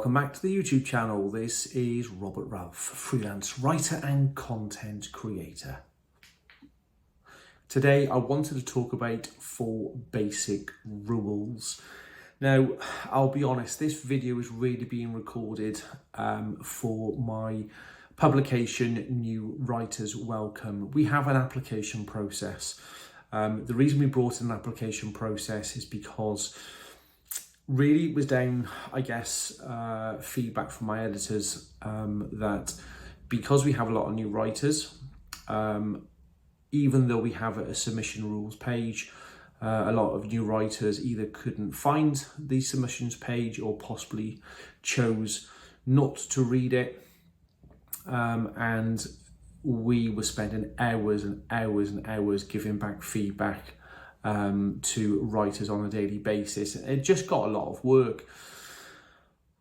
Welcome back to the YouTube channel. This is Robert Ralph, freelance writer and content creator. Today I wanted to talk about 4 basic rules. Now, I'll be honest, this video is really being recorded for my publication, New Writers Welcome. We have an application process. The reason we brought in an application process is because really it was down, I guess, feedback from my editors that because we have a lot of new writers, even though we have a submission rules page, a lot of new writers either couldn't find the submissions page or possibly chose not to read it. And we were spending hours and hours and hours giving back feedback to writers on a daily basis. It just got a lot of work.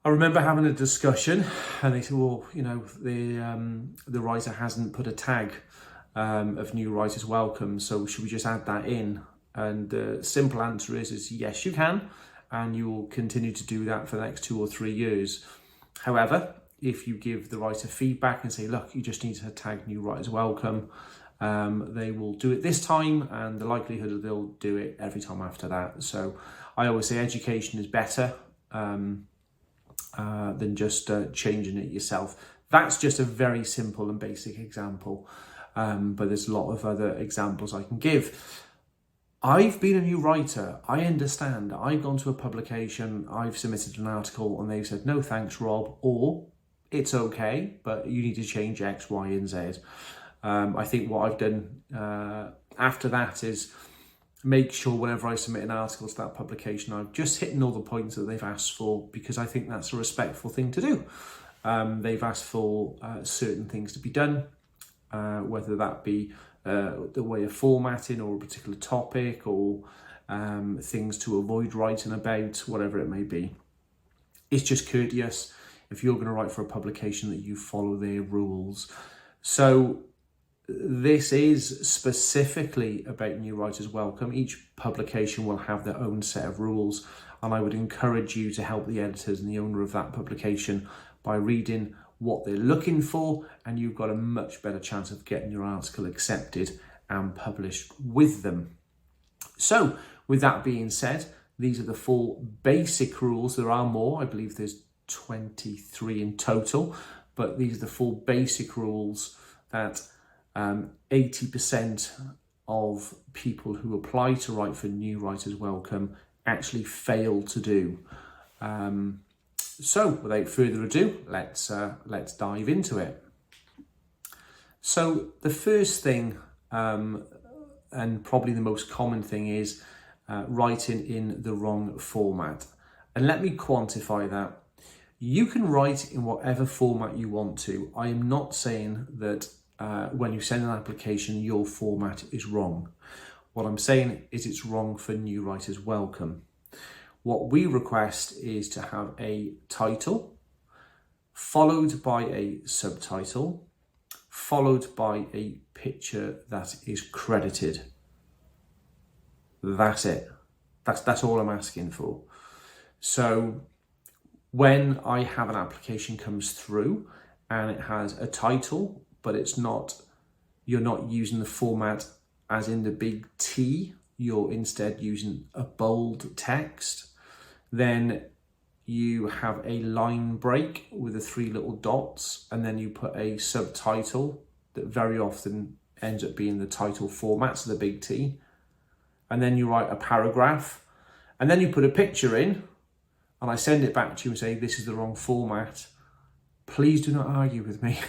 I remember having a discussion and they said, well, you know, the writer hasn't put a tag of New Writers Welcome, so should we just add that in? And the simple answer is yes, you can, and you will continue to do that for the next 2 or 3 years. However, if you give the writer feedback and say, look, you just need to tag New Writers Welcome, they will do it this time, and the likelihood that they'll do it every time after that. So I always say education is better than just changing it yourself. That's just a very simple and basic example, but there's a lot of other examples I can give. I've been a new writer. I understand. I've gone to a publication, I've submitted an article, and they've said, no thanks, Rob, or it's okay, but you need to change X, Y, and Z. I think what I've done after that is make sure whenever I submit an article to that publication, I've just hit all the points that they've asked for, because I think that's a respectful thing to do. They've asked for certain things to be done, whether that be the way of formatting or a particular topic, or things to avoid writing about, whatever it may be. It's just courteous if you're going to write for a publication that you follow their rules. So this is specifically about New Writers Welcome. Each publication will have their own set of rules, and I would encourage you to help the editors and the owner of that publication by reading what they're looking for, and you've got a much better chance of getting your article accepted and published with them. So with that being said, these are the 4 basic rules. There are more, I believe there's 23 in total, but these are the 4 basic rules that 80% of people who apply to write for New Writers Welcome actually fail to do. So without further ado, let's dive into it. So the first thing, and probably the most common thing, is writing in the wrong format. And let me quantify that. You can write in whatever format you want to. I am not saying that when you send an application, your format is wrong. What I'm saying is it's wrong for New Writers Welcome. What we request is to have a title, followed by a subtitle, followed by a picture that is credited. That's it. That's all I'm asking for. So when I have an application comes through and it has a title, but you're not using the format as in the big T, you're instead using a bold text, then you have a line break with the 3 little dots, and then you put a subtitle that very often ends up being the title format, so the big T, and then you write a paragraph, and then you put a picture in, and I send it back to you and say, this is the wrong format. Please do not argue with me.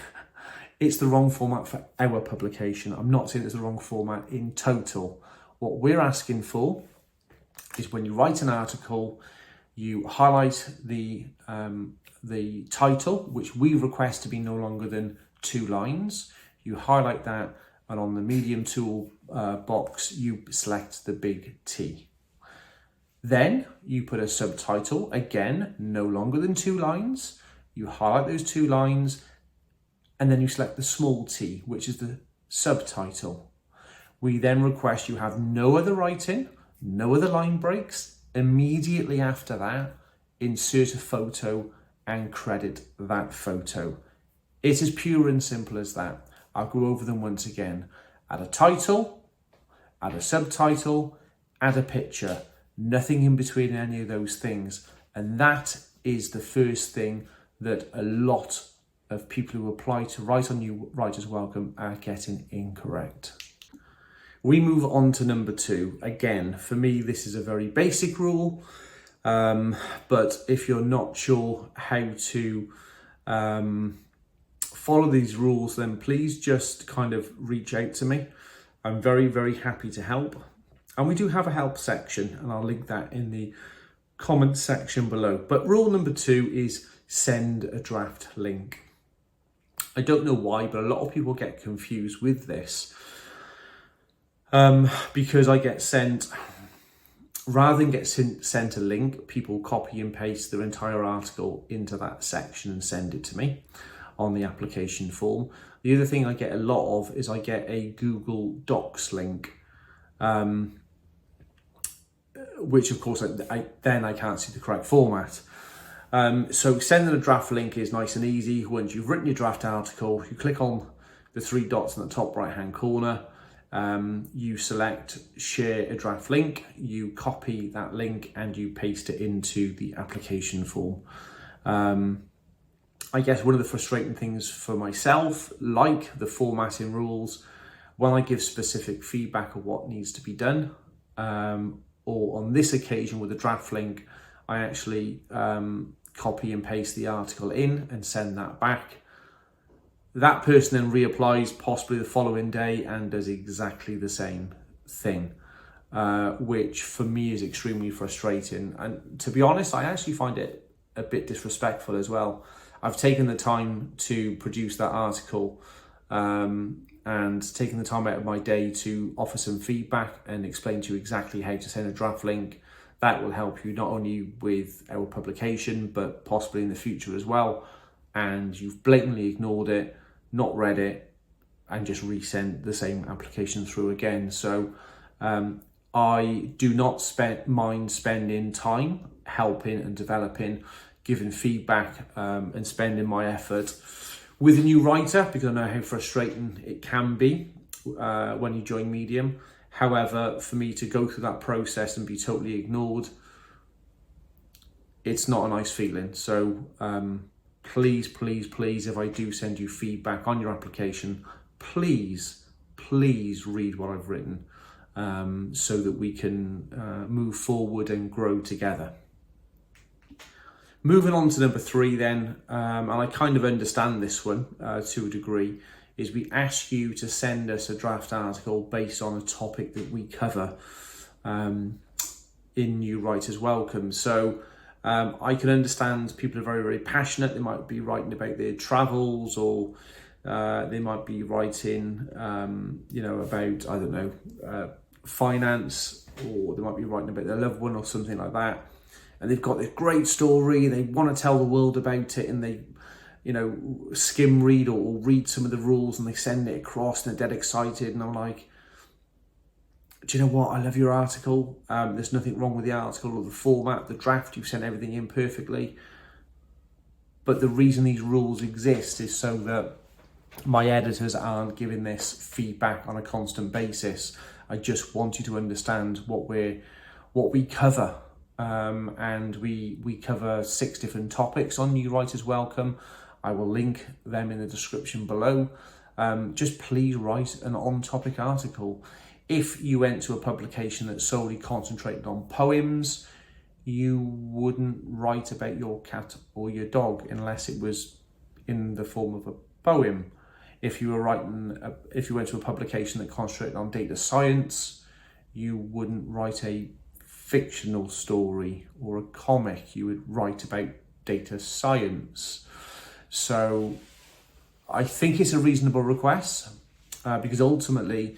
It's the wrong format for our publication. I'm not saying it's the wrong format in total. What we're asking for is when you write an article, you highlight the title, which we request to be no longer than 2 lines. You highlight that, and on the medium tool box, you select the big T. Then you put a subtitle, again, no longer than 2 lines. You highlight those 2 lines, and then you select the small t, which is the subtitle. We then request you have no other writing, no other line breaks. Immediately after that, insert a photo and credit that photo. It's as pure and simple as that. I'll go over them once again. Add a title, add a subtitle, add a picture. Nothing in between any of those things. And that is the first thing that a lot of people who apply to write on New Writers Welcome are getting incorrect. We move on to number 2. Again, for me, this is a very basic rule. But if you're not sure how to follow these rules, then please just kind of reach out to me. I'm very, very happy to help. And we do have a help section, and I'll link that in the comment section below. But rule number 2 is send a draft link. I don't know why, but a lot of people get confused with this. Because I get sent, rather than get sent a link, people copy and paste their entire article into that section and send it to me on the application form. The other thing I get a lot of is I get a Google Docs link, which of course I can't see the correct format. So sending a draft link is nice and easy. Once you've written your draft article, you click on the 3 dots in the top right hand corner. You select share a draft link, you copy that link and you paste it into the application form. I guess one of the frustrating things for myself, like the formatting rules, when I give specific feedback of what needs to be done, or on this occasion with the draft link, I actually copy and paste the article in and send that back. That person then reapplies possibly the following day and does exactly the same thing, which for me is extremely frustrating. And to be honest, I actually find it a bit disrespectful as well. I've taken the time to produce that article and taken the time out of my day to offer some feedback and explain to you exactly how to send a draft link. That will help you not only with our publication, but possibly in the future as well. And you've blatantly ignored it, not read it, and just resend the same application through again. So I do not mind spending time helping and developing, giving feedback and spending my effort with a new writer, because I know how frustrating it can be when you join Medium. However, for me to go through that process and be totally ignored, it's not a nice feeling. So please, please, please, if I do send you feedback on your application, please read what I've written so that we can move forward and grow together. Moving on to number 3 then, and I kind of understand this one to a degree, is we ask you to send us a draft article based on a topic that we cover in New Writers Welcome. So I can understand people are very, very passionate. They might be writing about their travels, or they might be writing, about, I don't know, finance, or they might be writing about their loved one or something like that. And they've got this great story, they want to tell the world about it, and they, skim read or read some of the rules and they send it across and they're dead excited. And I'm like, do you know what? I love your article. There's nothing wrong with the article or the format, the draft. You've sent everything in perfectly. But the reason these rules exist is so that my editors aren't giving this feedback on a constant basis. I just want you to understand what we cover. And we cover 6 different topics on New Writers Welcome. I will link them in the description below. Just please write an on-topic article. If you went to a publication that solely concentrated on poems, you wouldn't write about your cat or your dog unless it was in the form of a poem. If you went to a publication that concentrated on data science, you wouldn't write a fictional story or a comic. You would write about data science. So I think it's a reasonable request because ultimately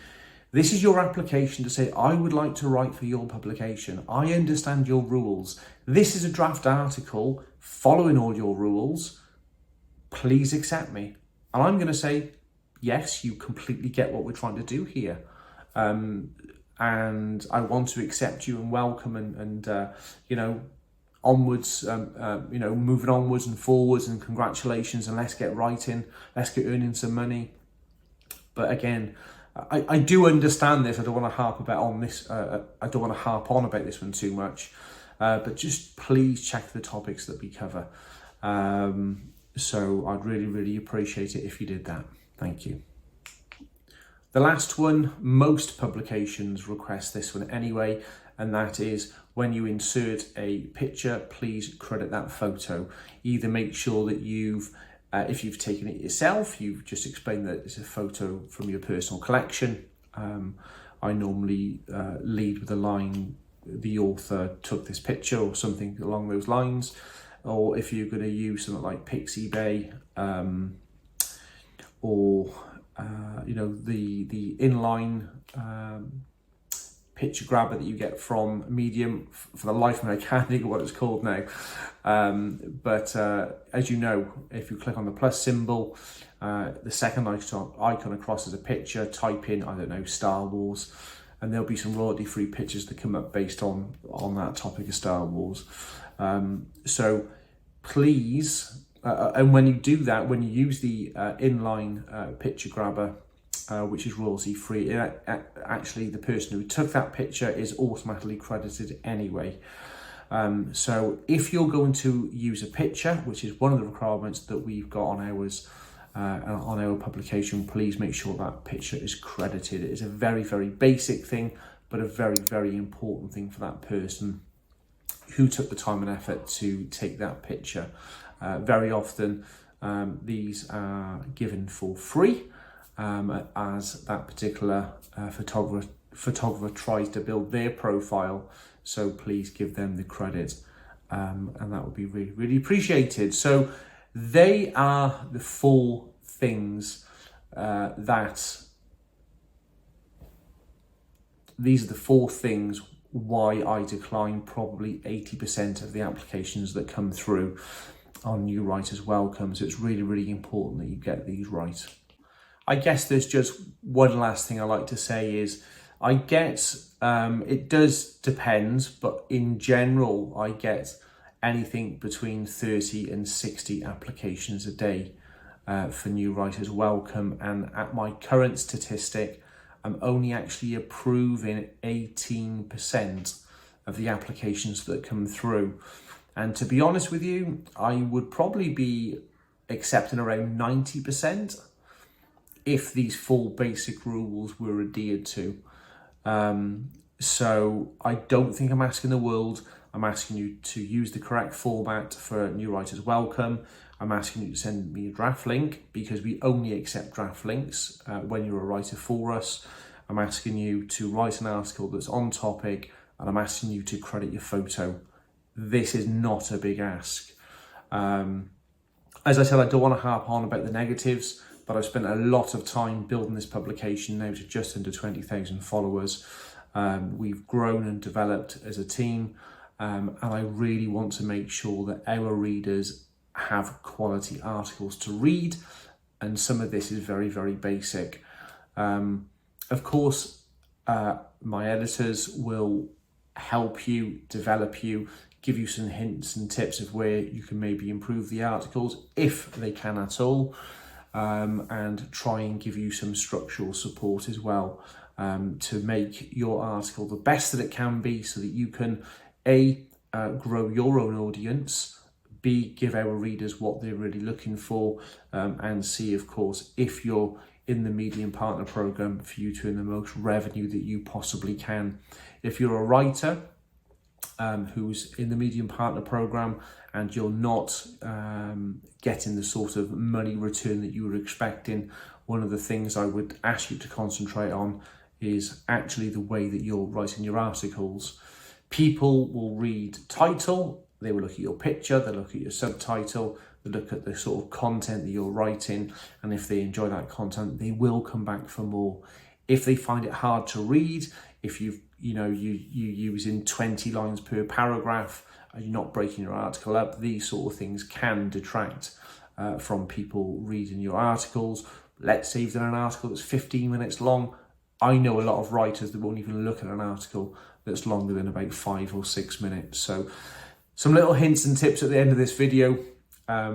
this is your application to say, I would like to write for your publication. I understand your rules. This is a draft article following all your rules. Please accept me. And I'm going to say, yes, you completely get what we're trying to do here. And I want to accept you and welcome and onwards, moving onwards and forwards, and congratulations, and let's get writing, let's get earning some money. But again, I do understand this. I don't want to harp on about this one too much. But just please check the topics that we cover. So I'd really, really appreciate it if you did that. Thank you. The last one, most publications request this one anyway, and that is when you insert a picture, please credit that photo. Either make sure that if you've taken it yourself, you've just explained that it's a photo from your personal collection. I normally lead with a line, the author took this picture or something along those lines. Or if you're going to use something like Pixabay, or the inline picture grabber that you get from Medium. For the life of me, I can't think of what it's called now. But as you know, if you click on the plus symbol, the second icon across is a picture. Type in, I don't know, Star Wars, and there'll be some royalty-free pictures that come up based on that topic of Star Wars. So please, and when you do that, when you use the inline picture grabber, which is royalty free, actually the person who took that picture is automatically credited anyway. So if you're going to use a picture, which is one of the requirements that we've got on our publication, please make sure that picture is credited. It is a very, very basic thing, but a very, very important thing for that person who took the time and effort to take that picture. Very often these are given for free, as that particular photographer tries to build their profile. So please give them the credit, and that would be really, really appreciated. So they are the 4 things these are the 4 things why I decline probably 80% of the applications that come through on New Writers Welcome. So it's really, really important that you get these right. I guess there's just one last thing I like to say is, I get, it does depend, but in general, I get anything between 30 and 60 applications a day for New Writers Welcome. And at my current statistic, I'm only actually approving 18% of the applications that come through. And to be honest with you, I would probably be accepting around 90% if these 4 basic rules were adhered to. So I don't think I'm asking the world. I'm asking you to use the correct format for New Writers Welcome. I'm asking you to send me a draft link, because we only accept draft links when you're a writer for us. I'm asking you to write an article that's on topic, and I'm asking you to credit your photo. This is not a big ask. As I said, I don't want to harp on about the negatives, but I've spent a lot of time building this publication now to just under 20,000 followers. We've grown and developed as a team, and I really want to make sure that our readers have quality articles to read, and some of this is very, very basic. Of course, my editors will help you, develop you, give you some hints and tips of where you can maybe improve the articles, if they can at all, and try and give you some structural support as well, to make your article the best that it can be, so that you can grow your own audience, B, give our readers what they're really looking for, and C, of course, if you're in the Medium Partner Program, for you to earn the most revenue that you possibly can. If you're a writer who's in the Medium Partner Program and you're not getting the sort of money return that you were expecting, one of the things I would ask you to concentrate on is actually the way that you're writing your articles. People will read title, they will look at your picture, they'll look at your subtitle, they look at the sort of content that you're writing, and if they enjoy that content, they will come back for more. If they find it hard to read, if you using 20 lines per paragraph, and you're not breaking your article up, these sort of things can detract from people reading your articles. Let's say you've done an article that's 15 minutes long. I know a lot of writers that won't even look at an article that's longer than about 5 or 6 minutes. So Some little hints and tips at the end of this video. I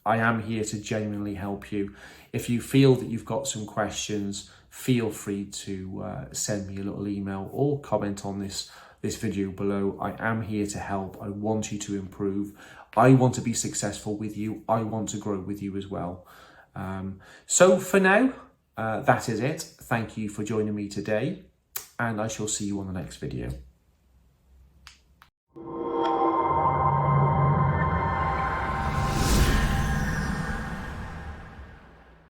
am here to genuinely help you. If you feel that you've got some questions, feel free to send me a little email or comment on this video below. I am here to help. I want you to improve. I want to be successful with you. I want to grow with you as well. So for now, that is it. Thank you for joining me today, and I shall see you on the next video.